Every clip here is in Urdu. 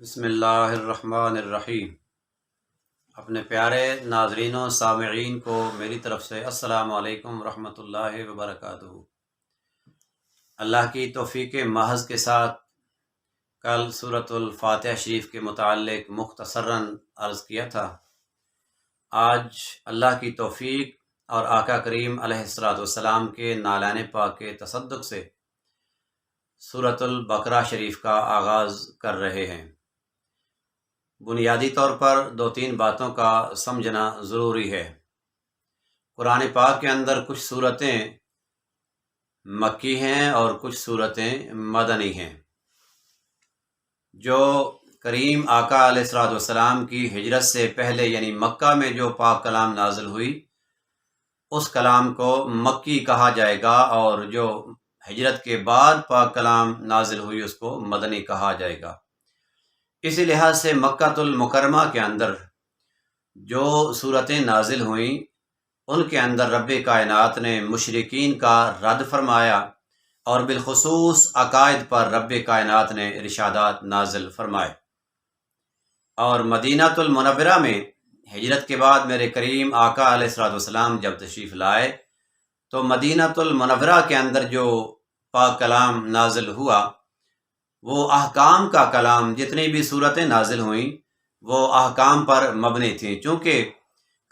بسم اللہ الرحمن الرحیم۔ اپنے پیارے ناظرین و سامعین کو میری طرف سے السلام علیکم ورحمۃ اللہ وبرکاتہ۔ اللہ کی توفیق محض کے ساتھ کل سورۃ الفاتحہ شریف کے متعلق مختصراً عرض کیا تھا۔ آج اللہ کی توفیق اور آقا کریم علیہ الصلاۃ والسلام کے نالان پاک کے تصدق سے سورۃ البقرہ شریف کا آغاز کر رہے ہیں۔ بنیادی طور پر دو تین باتوں کا سمجھنا ضروری ہے۔ قرآن پاک کے اندر کچھ صورتیں مکی ہیں اور کچھ صورتیں مدنی ہیں۔ جو کریم آقا علیہ الصلوۃ والسلام کی ہجرت سے پہلے یعنی مکہ میں جو پاک کلام نازل ہوئی اس کلام کو مکی کہا جائے گا، اور جو ہجرت کے بعد پاک کلام نازل ہوئی اس کو مدنی کہا جائے گا۔ اسی لحاظ سے مکۃ المکرمہ کے اندر جو صورتیں نازل ہوئیں ان کے اندر رب کائنات نے مشرکین کا رد فرمایا، اور بالخصوص عقائد پر رب کائنات نے ارشادات نازل فرمائے۔ اور مدینہ المنورہ میں ہجرت کے بعد میرے کریم آقا علیہ الصلوۃ والسلام جب تشریف لائے تو مدینہ المنورہ کے اندر جو پاک کلام نازل ہوا وہ احکام کا کلام، جتنی بھی صورتیں نازل ہوئیں وہ احکام پر مبنی تھیں، چونکہ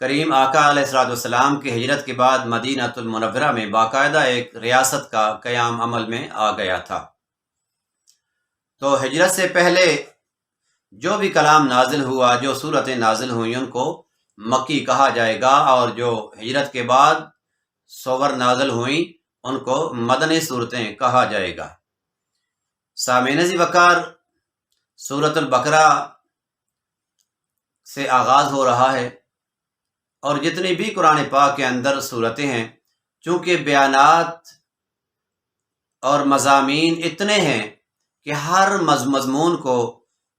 کریم آقا علیہ الصلوۃ والسلام کی ہجرت کے بعد مدینہ المنورہ میں باقاعدہ ایک ریاست کا قیام عمل میں آ گیا تھا۔ تو ہجرت سے پہلے جو بھی کلام نازل ہوا، جو صورتیں نازل ہوئیں ان کو مکی کہا جائے گا، اور جو ہجرت کے بعد سور نازل ہوئیں ان کو مدنی صورتیں کہا جائے گا۔ سامعین عزیز وقار، سورۃ البقرہ سے آغاز ہو رہا ہے، اور جتنی بھی قرآن پاک کے اندر صورتیں ہیں چونکہ بیانات اور مضامین اتنے ہیں کہ ہر مضمون کو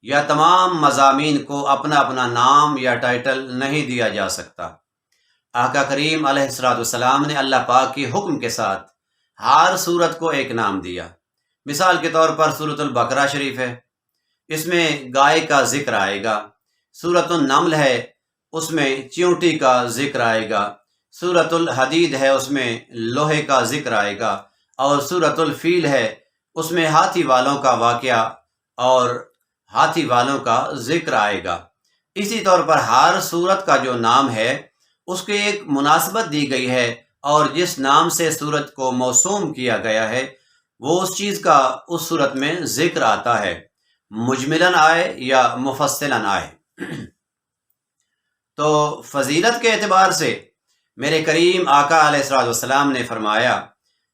یا تمام مضامین کو اپنا اپنا نام یا ٹائٹل نہیں دیا جا سکتا۔ آقا کریم علیہ الصلوۃ والسلام نے اللہ پاک کے حکم کے ساتھ ہر صورت کو ایک نام دیا۔ مثال کے طور پر سورۃ البقرہ شریف ہے، اس میں گائے کا ذکر آئے گا۔ سورۃ النمل ہے، اس میں چیونٹی کا ذکر آئے گا۔ سورۃ الحدید ہے، اس میں لوہے کا ذکر آئے گا۔ اور سورۃ الفیل ہے، اس میں ہاتھی والوں کا واقعہ اور ہاتھی والوں کا ذکر آئے گا۔ اسی طور پر ہر سورت کا جو نام ہے اس کی ایک مناسبت دی گئی ہے، اور جس نام سے سورت کو موسوم کیا گیا ہے وہ اس چیز کا اس صورت میں ذکر آتا ہے، مجملاً آئے یا مفصلاً آئے۔ تو فضیلت کے اعتبار سے میرے کریم آقا علیہ الصلوۃ والسلام نے فرمایا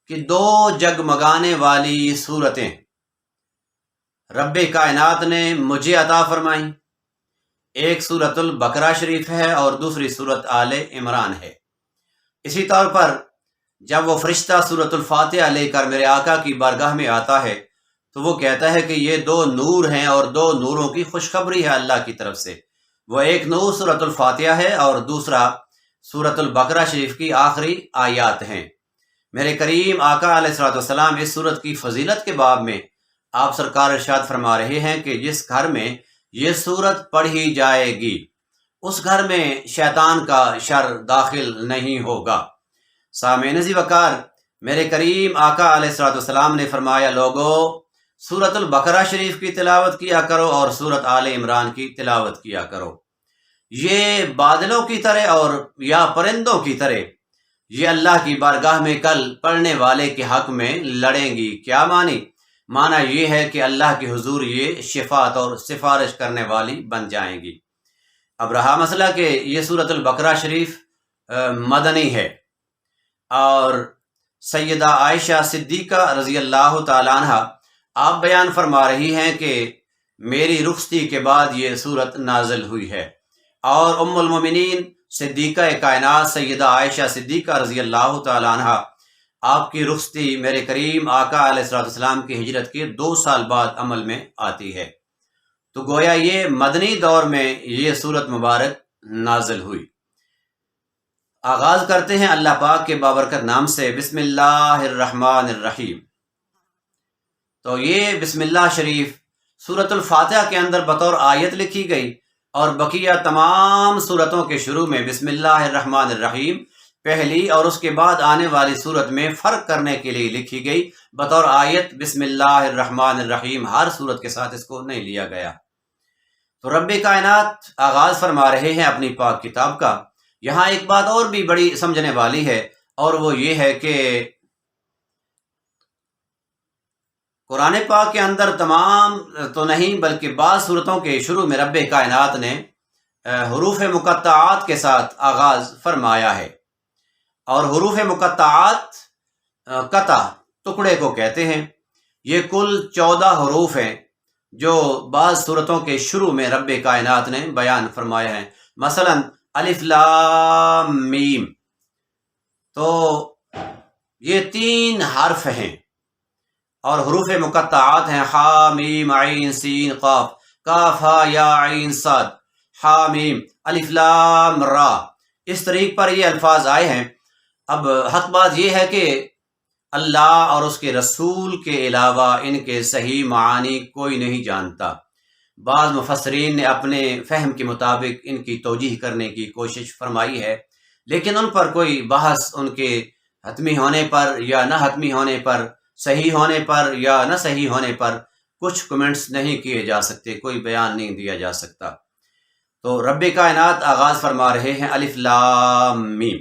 کہ دو جگمگانے والی صورتیں رب کائنات نے مجھے عطا فرمائیں، ایک سورۃ البقرہ شریف ہے اور دوسری سورۃ آل عمران ہے۔ اسی طور پر جب وہ فرشتہ سورۃ الفاتحہ لے کر میرے آقا کی بارگاہ میں آتا ہے تو وہ کہتا ہے کہ یہ دو نور ہیں اور دو نوروں کی خوشخبری ہے اللہ کی طرف سے۔ وہ ایک نور سورۃ الفاتحہ ہے اور دوسرا سورۃ البقرہ شریف کی آخری آیات ہیں۔ میرے کریم آقا علیہ الصلوۃ والسلام اس سورت کی فضیلت کے باب میں آپ سرکار ارشاد فرما رہے ہیں کہ جس گھر میں یہ سورت پڑھی جائے گی اس گھر میں شیطان کا شر داخل نہیں ہوگا۔ سامعین عزیز وقار، میرے کریم آقا علیہ الصلوۃ والسلام نے فرمایا، لوگو سورۃ البقرہ شریف کی تلاوت کیا کرو اور سورۃ آل عمران کی تلاوت کیا کرو۔ یہ بادلوں کی طرح اور یا پرندوں کی طرح یہ اللہ کی بارگاہ میں کل پڑھنے والے کے حق میں لڑیں گی۔ کیا معنی یہ ہے کہ اللہ کے حضور یہ شفاعت اور سفارش کرنے والی بن جائیں گی۔ اب رہا مسئلہ کہ یہ سورۃ البقرہ شریف مدنی ہے، اور سیدہ عائشہ صدیقہ رضی اللہ تعالیٰ عنہ آپ بیان فرما رہی ہیں کہ میری رخصتی کے بعد یہ صورت نازل ہوئی ہے، اور ام المومنین صدیقہ کائنات سیدہ عائشہ صدیقہ رضی اللہ تعالیٰ عنہ آپ کی رخصتی میرے کریم آقا علیہ الصلوۃ والسلام کی ہجرت کے 2 سال بعد عمل میں آتی ہے۔ تو گویا یہ مدنی دور میں یہ صورت مبارک نازل ہوئی۔ آغاز کرتے ہیں اللہ پاک کے بابرکت نام سے، بسم اللہ الرحمن الرحیم۔ تو یہ بسم اللہ شریف سورۃ الفاتحہ کے اندر بطور آیت لکھی گئی، اور بقیہ تمام سورتوں کے شروع میں بسم اللہ الرحمن الرحیم پہلی اور اس کے بعد آنے والی سورت میں فرق کرنے کے لیے لکھی گئی بطور آیت بسم اللہ الرحمن الرحیم، ہر سورت کے ساتھ اس کو نہیں لیا گیا۔ تو رب کائنات آغاز فرما رہے ہیں اپنی پاک کتاب کا۔ یہاں ایک بات اور بھی بڑی سمجھنے والی ہے، اور وہ یہ ہے کہ قرآن پاک کے اندر تمام تو نہیں بلکہ بعض صورتوں کے شروع میں رب کائنات نے حروف مقطعات کے ساتھ آغاز فرمایا ہے، اور حروف مقطعات قطع ٹکڑے کو کہتے ہیں۔ یہ کل 14 حروف ہیں جو بعض صورتوں کے شروع میں رب کائنات نے بیان فرمایا ہے۔ مثلا الف لام میم، تو یہ 3 حرف ہیں، اور حروف مقطعات ہیں حا میم عین سین قاف، کاف ہا یا عین صاد، حا میم الف لام را۔ اس طریق پر یہ الفاظ آئے ہیں۔ اب حق بات یہ ہے کہ اللہ اور اس کے رسول کے علاوہ ان کے صحیح معانی کوئی نہیں جانتا۔ بعض مفسرین نے اپنے فہم کے مطابق ان کی توجیح کرنے کی کوشش فرمائی ہے، لیکن ان پر کوئی بحث ان کے حتمی ہونے پر یا نہ حتمی ہونے پر، صحیح ہونے پر یا نہ صحیح ہونے پر کچھ کمنٹس نہیں کیے جا سکتے، کوئی بیان نہیں دیا جا سکتا۔ تو رب کائنات آغاز فرما رہے ہیں الف لام میم،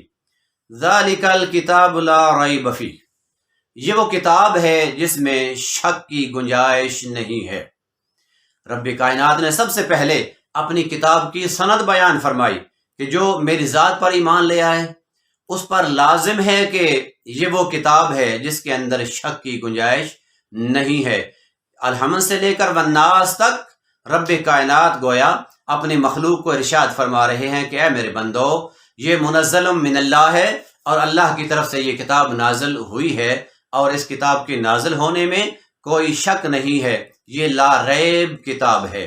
ذالک الکتاب لا ریب فیہ، یہ وہ کتاب ہے جس میں شک کی گنجائش نہیں ہے۔ رب کائنات نے سب سے پہلے اپنی کتاب کی سند بیان فرمائی کہ جو میری ذات پر ایمان لے آئے اس پر لازم ہے کہ یہ وہ کتاب ہے جس کے اندر شک کی گنجائش نہیں ہے۔ الحمد سے لے کر والناس تک رب کائنات گویا اپنی مخلوق کو ارشاد فرما رہے ہیں کہ اے میرے بندو، یہ منزل من اللہ ہے، اور اللہ کی طرف سے یہ کتاب نازل ہوئی ہے، اور اس کتاب کے نازل ہونے میں کوئی شک نہیں ہے، یہ لا ریب کتاب ہے۔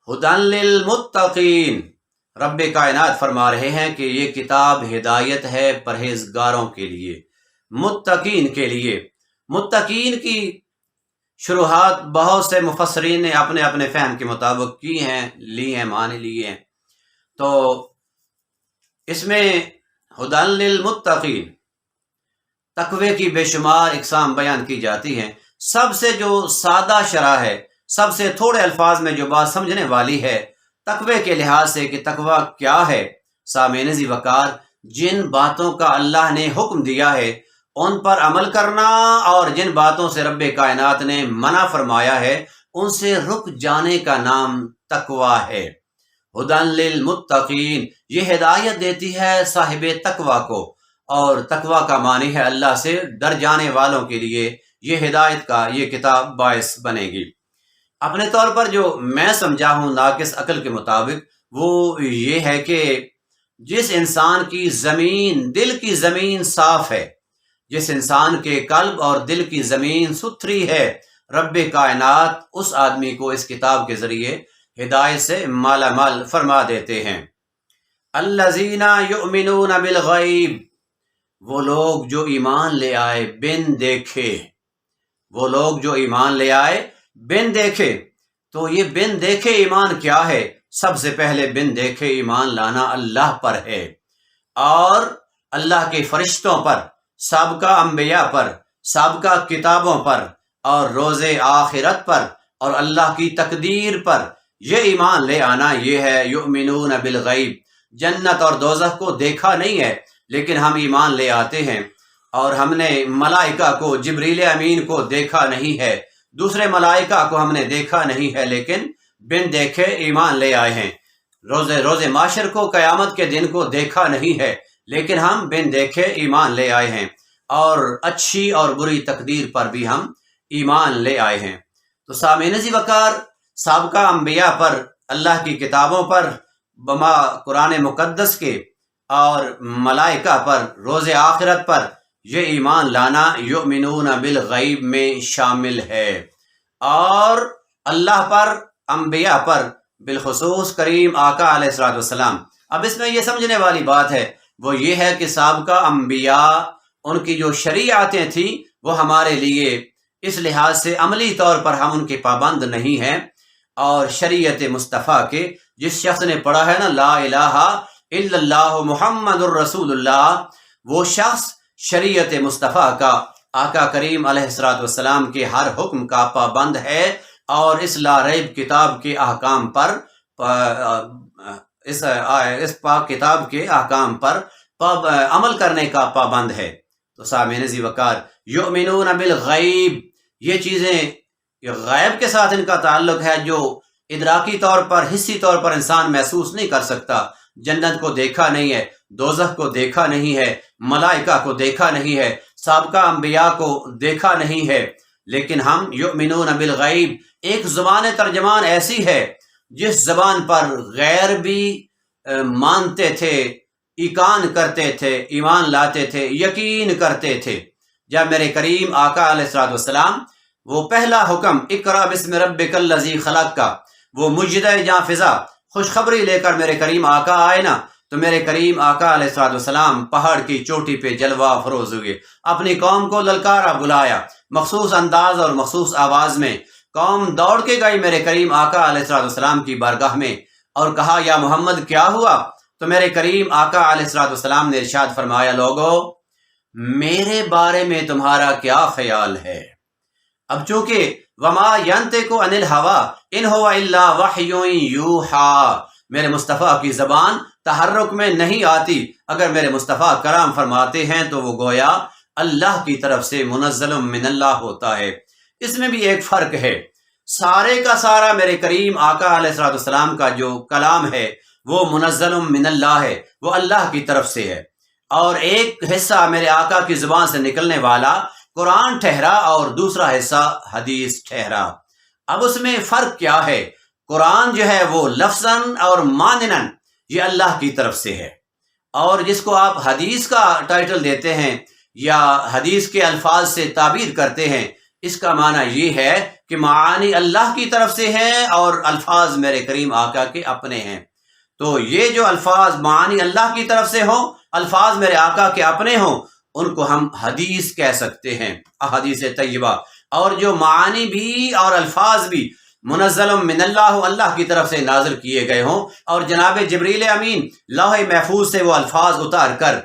ہدی للمتقین، رب کائنات فرما رہے ہیں کہ یہ کتاب ہدایت ہے پرہیزگاروں کے لیے، متقین کے لیے۔ متقین کی شروحات بہت سے مفسرین نے اپنے اپنے فہم کے مطابق کی ہیں، لی ہیں، معنی لیے ہیں۔ تو اس میں ہدی للمتقین، تقوی کی بے شمار اقسام بیان کی جاتی ہیں۔ سب سے جو سادہ شرح ہے، سب سے تھوڑے الفاظ میں جو بات سمجھنے والی ہے تقوی کے لحاظ سے کہ تقوی کیا ہے، سامعین ذی وقار، جن باتوں کا اللہ نے حکم دیا ہے ان پر عمل کرنا، اور جن باتوں سے رب کائنات نے منع فرمایا ہے ان سے رک جانے کا نام تقوی ہے۔ ہدی للمتقین، یہ ہدایت دیتی ہے صاحب تقوی کو، اور تقوی کا معنی ہے اللہ سے ڈر جانے والوں کے لیے یہ ہدایت کا یہ کتاب باعث بنے گی۔ اپنے طور پر جو میں سمجھا ہوں ناقص عقل کے مطابق، وہ یہ ہے کہ جس انسان کی زمین، دل کی زمین صاف ہے، جس انسان کے قلب اور دل کی زمین ستھری ہے، رب کائنات اس آدمی کو اس کتاب کے ذریعے ہدایت سے مالا مال فرما دیتے ہیں۔ الذین یؤمنون بالغیب، وہ لوگ جو ایمان لے آئے بن دیکھے، وہ لوگ جو ایمان لے آئے بن دیکھے۔ تو یہ بن دیکھے ایمان کیا ہے؟ سب سے پہلے بن دیکھے ایمان لانا اللہ پر ہے، اور اللہ کے فرشتوں پر، سابقہ انبیاء پر، سابقہ کتابوں پر، اور روز آخرت پر، اور اللہ کی تقدیر پر یہ ایمان لے آنا، یہ ہے یؤمنون بالغیب۔ جنت اور دوزخ کو دیکھا نہیں ہے لیکن ہم ایمان لے آتے ہیں، اور ہم نے ملائکہ کو، جبریل امین کو دیکھا نہیں ہے، دوسرے ملائکہ کو ہم نے دیکھا نہیں ہے لیکن بن دیکھے ایمان لے آئے ہیں۔ روز معاشر کو، قیامت کے دن کو دیکھا نہیں ہے لیکن ہم بن دیکھے ایمان لے آئے ہیں، اور اچھی اور بری تقدیر پر بھی ہم ایمان لے آئے ہیں۔ تو سامعین ذی وقار، سابقہ انبیاء پر، اللہ کی کتابوں پر، بما قرآن مقدس کے، اور ملائکہ پر، روز آخرت پر یہ ایمان لانا یؤمنون بالغیب میں شامل ہے، اور اللہ پر، انبیاء پر، بالخصوص کریم آقا علیہ الصلوۃ والسلام۔ اب اس میں یہ سمجھنے والی بات ہے، وہ یہ ہے کہ سابقہ انبیاء، ان کی جو شریعتیں تھیں وہ ہمارے لیے اس لحاظ سے عملی طور پر ہم ان کے پابند نہیں ہیں، اور شریعت مصطفیٰ کے جس شخص نے پڑھا ہے نا لا الہ الا اللہ محمد الرسول اللہ، وہ شخص شریعت مصطفیٰ کا آقا کریم علیہ الصلوۃ والسلام کے ہر حکم کا پابند ہے، اور اس لا ریب کتاب کے احکام پر اس پاک کتاب کے احکام پر عمل کرنے کا پابند ہے۔ تو سامعین ذی وقار، یؤمنون بالغیب، یہ چیزیں غیب کے ساتھ ان کا تعلق ہے جو ادراکی طور پر، حسی طور پر انسان محسوس نہیں کر سکتا۔ جنت کو دیکھا نہیں ہے، دوزخ کو دیکھا نہیں ہے، ملائکہ کو دیکھا نہیں ہے، سابقہ انبیاء کو دیکھا نہیں ہے، لیکن ہم یؤمنون بالغیب، ایک زبان ترجمان ایسی ہے جس زبان پر غیر بھی مانتے تھے، ایقان کرتے تھے، ایمان لاتے تھے، یقین کرتے تھے۔ جب میرے کریم آقا علیہ الصلوۃ والسلام وہ پہلا حکم اقرأ بسم ربک الذی خلق کا، وہ مجدہ جاں فضا خوشخبری لے کر میرے کریم آقا آئے نا، تو میرے کریم آقا علیہ الصلوۃ والسلام پہاڑ کی چوٹی پہ جلوہ افروز ہوئے، اپنی قوم کو للکارا، بلایا مخصوص انداز اور مخصوص آواز میں۔ قوم دوڑ کے گئی میرے کریم آقا علیہ الصلوۃ والسلام کی بارگاہ میں اور کہا یا محمد کیا ہوا؟ تو میرے کریم آقا علیہ الصلوۃ والسلام نے ارشاد فرمایا لوگو میرے بارے میں تمہارا کیا خیال ہے؟ اب چونکہ وما ینطق عن الہوی ان ہوا الا وحی یوحی، میرے مصطفیٰ کی زبان تحرک میں نہیں آتی، اگر میرے مصطفیٰ کلام فرماتے ہیں تو وہ گویا اللہ کی طرف سے منزل من اللہ ہوتا ہے۔ اس میں بھی ایک فرق ہے، سارے کا سارا میرے کریم آقا علیہ الصلوۃ والسلام کا جو کلام ہے وہ منزل من اللہ ہے، وہ اللہ کی طرف سے ہے، اور ایک حصہ میرے آقا کی زبان سے نکلنے والا قرآن ٹھہرا اور دوسرا حصہ حدیث ٹھہرا۔ اب اس میں فرق کیا ہے؟ قرآن جو ہے وہ لفظاً اور مانناً یہ اللہ کی طرف سے ہے، اور جس کو آپ حدیث کا ٹائٹل دیتے ہیں یا حدیث کے الفاظ سے تعبیر کرتے ہیں، اس کا معنی یہ ہے کہ معانی اللہ کی طرف سے ہیں اور الفاظ میرے کریم آقا کے اپنے ہیں۔ تو یہ جو الفاظ معانی اللہ کی طرف سے ہوں، الفاظ میرے آقا کے اپنے ہوں، ان کو ہم حدیث کہہ سکتے ہیں، احادیث طیبہ، اور جو معانی بھی اور الفاظ بھی منزل من اللہ، اللہ کی طرف سے نازل کیے گئے ہوں، اور جناب جبریل امین لوح محفوظ سے وہ الفاظ اتار کر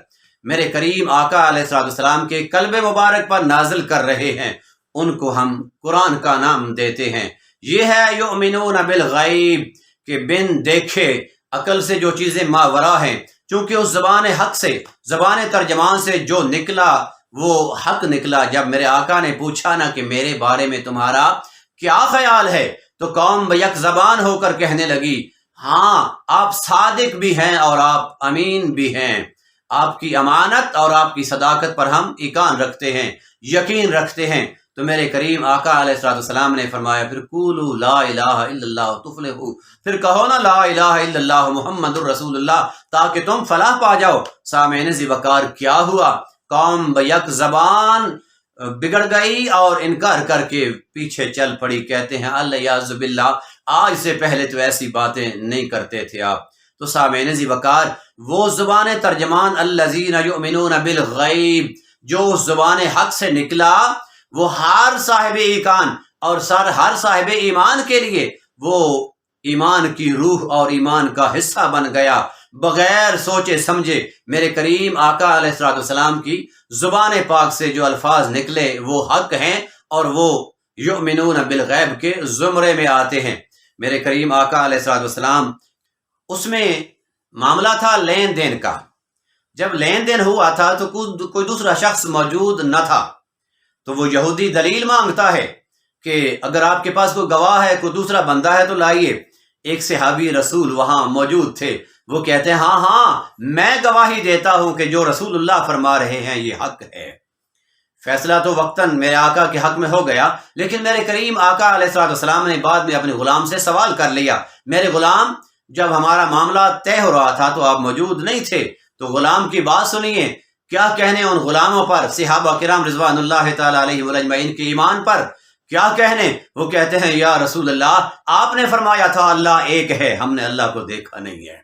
میرے کریم آقا علیہ الصلوۃ والسلام کے قلب مبارک پر نازل کر رہے ہیں، ان کو ہم قرآن کا نام دیتے ہیں۔ یہ ہے یؤمنون بالغیب، کہ بن دیکھے عقل سے جو چیزیں ماورا ہیں، چونکہ اس زبان حق سے، زبان ترجمان سے جو نکلا وہ حق نکلا۔ جب میرے آقا نے پوچھا نا کہ میرے بارے میں تمہارا کیا خیال ہے، تو قوم یک زبان ہو کر کہنے لگی ہاں آپ صادق بھی ہیں اور آپ امین بھی ہیں، آپ کی امانت اور آپ کی صداقت پر ہم ایقان رکھتے ہیں، یقین رکھتے ہیں۔ تو میرے کریم آقا علیہ الصلوۃ والسلام نے فرمایا پھر قولوا لا الہ الا اللہ تفلحوا، پھر کہو نا لا الہ الا اللہ محمد الرسول اللہ، تاکہ تم فلاح پا جاؤ۔ سامعین ذی وقار، کیا ہوا؟ قوم بیک زبان بگڑ گئی اور انکار کر کے پیچھے چل پڑی۔ کہتے ہیں الیاذ باللہ، آج سے پہلے تو ایسی باتیں نہیں کرتے تھے آپ۔ تو سامعین ذی وقار، وہ زبان ترجمان الذین یؤمنون بالغیب، جو زبان حق سے نکلا، وہ ہر صاحب ایقان اور ہر صاحب ایمان کے لیے وہ ایمان کی روح اور ایمان کا حصہ بن گیا۔ بغیر سوچے سمجھے میرے کریم آقا علیہ الصلوۃ والسلام کی زبان پاک سے جو الفاظ نکلے وہ حق ہیں، اور وہ یؤمنون بالغیب کے زمرے میں آتے ہیں۔ میرے کریم آقا علیہ الصلوۃ والسلام، اس میں معاملہ تھا لین دین کا۔ جب لین دین ہوا تھا تو کوئی دوسرا شخص موجود نہ تھا، تو وہ یہودی دلیل مانگتا ہے کہ اگر آپ کے پاس کوئی گواہ ہے، کوئی دوسرا بندہ ہے تو لائیے۔ ایک صحابی رسول وہاں موجود تھے، وہ کہتے ہیں ہاں ہاں میں گواہی دیتا ہوں کہ جو رسول اللہ فرما رہے ہیں یہ حق ہے۔ فیصلہ تو وقتاً میرے آقا کے حق میں ہو گیا، لیکن میرے کریم آقا علیہ الصلوۃ والسلام نے بعد میں اپنے غلام سے سوال کر لیا، میرے غلام جب ہمارا معاملہ طے ہو رہا تھا تو آپ موجود نہیں تھے، تو غلام کی بات سنیے، کیا کہنے ان غلاموں پر، صحابہ کرام رضوان اللہ تعالی علیہم اجمعین کے ایمان پر کیا کہنے؟ وہ کہتے ہیں یا رسول اللہ آپ نے فرمایا تھا اللہ ایک ہے، ہم نے اللہ کو دیکھا نہیں ہے۔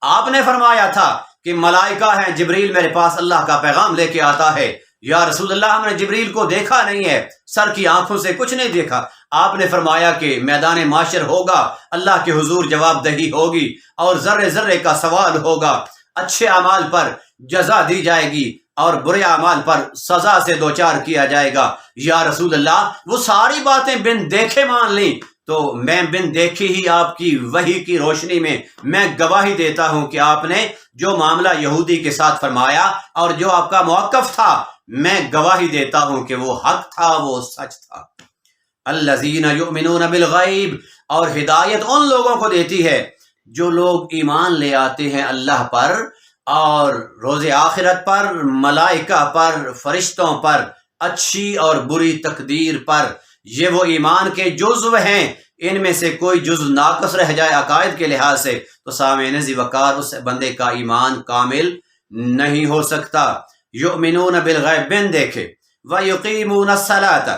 آپ نے فرمایا تھا کہ ملائکہ ہیں، جبریل میرے پاس اللہ کا پیغام لے کے آتا ہے، یا رسول اللہ ہم نے جبریل کو دیکھا نہیں ہے، سر کی آنکھوں سے کچھ نہیں دیکھا۔ آپ نے فرمایا کہ میدان معاشر ہوگا، اللہ کے حضور جواب دہی ہوگی اور ذرے ذرے کا سوال ہوگا، اچھے اعمال پر جزا دی جائے گی اور برے اعمال پر سزا سے دوچار کیا جائے گا۔ یا رسول اللہ وہ ساری باتیں بن دیکھے مان لیں تو میں بن دیکھی ہی آپ کی وحی کی روشنی میں گواہی دیتا ہوں کہ آپ نے جو معاملہ یہودی کے ساتھ فرمایا اور جو آپ کا موقف تھا، میں گواہی دیتا ہوں کہ وہ حق تھا، وہ سچ تھا۔ الذین یؤمنون بالغیب، اور ہدایت ان لوگوں کو دیتی ہے جو لوگ ایمان لے آتے ہیں اللہ پر اور روز آخرت پر، ملائکہ پر، فرشتوں پر، اچھی اور بری تقدیر پر۔ یہ وہ ایمان کے جزو ہیں، ان میں سے کوئی جزو ناقص رہ جائے عقائد کے لحاظ سے تو سامعین ذی وقار اس بندے کا ایمان کامل نہیں ہو سکتا۔ یؤمنون بالغیب، بن دیکھے، ویقیمون الصلاۃ،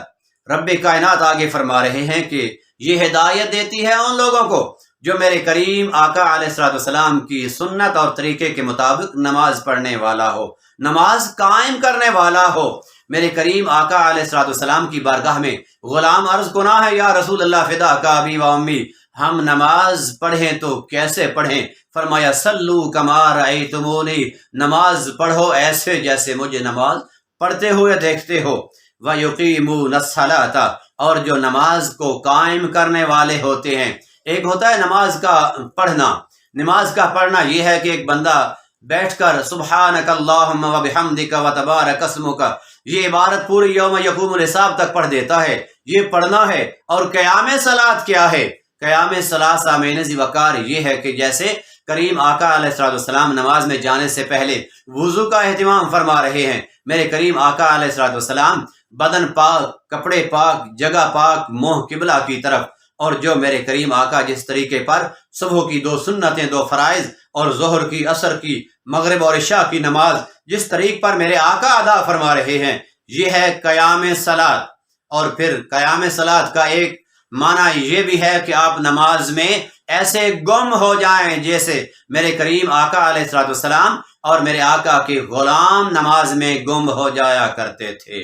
رب کائنات آگے فرما رہے ہیں کہ یہ ہدایت دیتی ہے ان لوگوں کو جو میرے کریم آقا علیہ الصلوۃ والسلام کی سنت اور طریقے کے مطابق نماز پڑھنے والا ہو، نماز قائم کرنے والا ہو۔ میرے کریم آقا علیہ الصلوۃ والسلام کی بارگاہ میں غلام عرض گناہ ہے، یا رسول اللہ فدا کا ابی و امی، ہم نماز پڑھیں تو کیسے پڑھیں؟ فرمایا صلو کما رأیتمونی، نماز پڑھو ایسے جیسے مجھے نماز پڑھتے ہوئے دیکھتے ہو۔ وَيُقِيمُونَ الصَّلَاةَ، اور جو نماز کو قائم کرنے والے ہوتے ہیں۔ ایک ہوتا ہے نماز کا پڑھنا، نماز کا پڑھنا یہ ہے کہ ایک بندہ بیٹھ کر سبحانک اللہم وبحمدک وتبارک اسمک، یہ عبارت پوری یوم یقوم الحساب تک پڑھ دیتا ہے، یہ پڑھنا ہے۔ اور قیام صلاۃ کیا ہے؟ قیام صلاۃ سامعین ذی وقار یہ ہے کہ جیسے کریم آقا علیہ الصلوۃ والسلام نماز میں جانے سے پہلے وضو کا اہتمام فرما رہے ہیں، میرے کریم آقا علیہ الصلوۃ والسلام بدن پاک، کپڑے پاک، جگہ پاک، منہ قبلہ کی طرف، اور جو میرے کریم آقا جس طریقے پر صبح کی 2 سنتیں، 2 فرائض اور ظہر کی، عصر کی، مغرب اور عشاء کی نماز جس طریق پر میرے آقا ادا فرما رہے ہیں، یہ ہے قیام صلاۃ۔ اور پھر قیام صلاۃ کا ایک معنی یہ بھی ہے کہ آپ نماز میں ایسے گم ہو جائیں جیسے میرے کریم آقا علیہ الصلوۃ والسلام اور میرے آقا کے غلام نماز میں گم ہو جایا کرتے تھے۔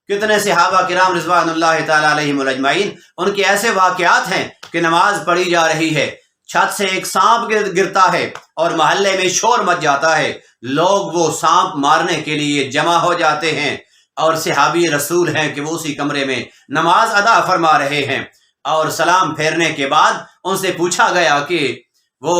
کتنے صحابہ کرام رضوان اللہ تعالی علیہم اجمعین، ان کے ایسے واقعات ہیں کہ نماز پڑھی جا رہی ہے، چھت سے ایک سانپ گرتا ہے اور محلے میں شور مچ جاتا ہے، لوگ وہ سانپ مارنے کے لیے جمع ہو جاتے ہیں اور صحابی رسول ہیں کہ وہ اسی کمرے میں نماز ادا فرما رہے ہیں۔ اور سلام پھیرنے کے بعد ان سے پوچھا گیا کہ وہ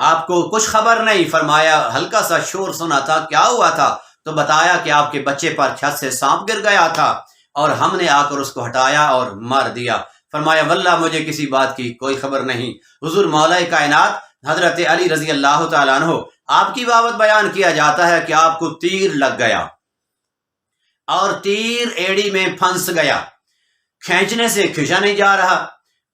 آپ کو کچھ خبر نہیں؟ فرمایا ہلکا سا شور سنا تھا، کیا ہوا تھا؟ تو بتایا کہ آپ کے بچے پر چھت سے سانپ گر گیا تھا اور ہم نے آ کر اس کو ہٹایا اور مار دیا۔ فرمایا واللہ مجھے کسی بات کی کوئی خبر نہیں۔ حضور مولا کائنات حضرت علی رضی اللہ تعالیٰ عنہ، آپ کی بابت بیان کیا جاتا ہے کہ آپ کو تیر لگ گیا اور تیر ایڑی میں پھنس گیا، کھینچنے سے کھینچا نہیں جا رہا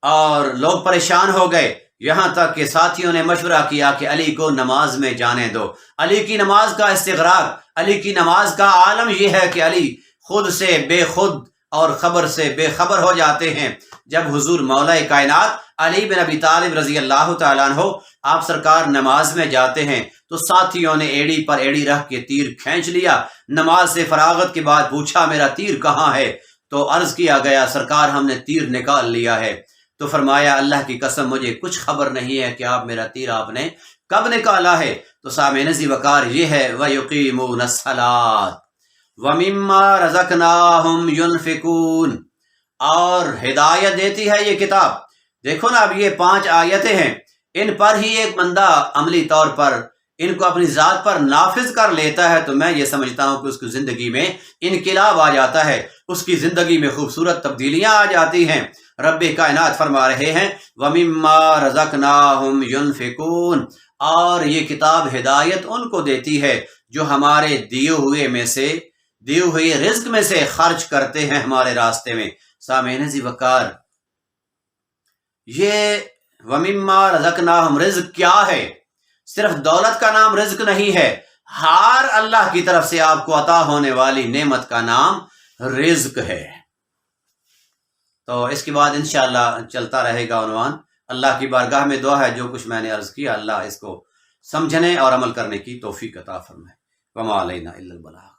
اور لوگ پریشان ہو گئے، یہاں تک کہ ساتھیوں نے مشورہ کیا کہ علی کو نماز میں جانے دو۔ علی کی نماز کا استغراق، علی کی نماز کا عالم یہ ہے کہ علی خود سے بے خود اور خبر سے بے خبر ہو جاتے ہیں۔ جب حضور مولا کائنات علی بن ابی طالب رضی اللہ تعالیٰ عنہ آپ سرکار نماز میں جاتے ہیں تو ساتھیوں نے ایڑی پر ایڑی رکھ کے تیر کھینچ لیا۔ نماز سے فراغت کے بعد پوچھا میرا تیر کہاں ہے؟ تو عرض کیا گیا سرکار ہم نے تیر نکال لیا ہے۔ تو فرمایا اللہ کی قسم مجھے کچھ خبر نہیں ہے کہ آپ میرا تیر آپ نے کب نکالا ہے۔ تو سامعین ذی وقار یہ ہے وَيُقِيمُونَ الصَّلَاةَ وَمِمَّا رَزَقْنَاهُمْ يُنْفِقُونَ، اور ہدایت دیتی ہے یہ کتاب۔ دیکھو نا اب یہ 5 آیتیں ہیں، ان پر ہی ایک بندہ عملی طور پر ان کو اپنی ذات پر نافذ کر لیتا ہے تو میں یہ سمجھتا ہوں کہ اس کی زندگی میں انقلاب آ جاتا ہے، اس کی زندگی میں خوبصورت تبدیلیاں آ جاتی ہیں۔ رب کائنات فرما رہے ہیں وَمِمَّا رَزَقْنَاهُمْ يُنْفِقُونَ، اور یہ کتاب ہدایت ان کو دیتی ہے جو ہمارے دیے ہوئے میں سے، دیے ہوئے رزق میں سے خرچ کرتے ہیں ہمارے راستے میں۔ سامعین ذی وقار یہ وَمِمَّا رَزَقْنَاهُمْ رزق کیا ہے؟ صرف دولت کا نام رزق نہیں ہے، ہر اللہ کی طرف سے آپ کو عطا ہونے والی نعمت کا نام رزق ہے۔ تو اس کے بعد انشاءاللہ چلتا رہے گا عنوان۔ اللہ کی بارگاہ میں دعا ہے جو کچھ میں نے عرض کیا اللہ اس کو سمجھنے اور عمل کرنے کی توفیق عطا فرمائے۔ وما علینا الا البلاغ۔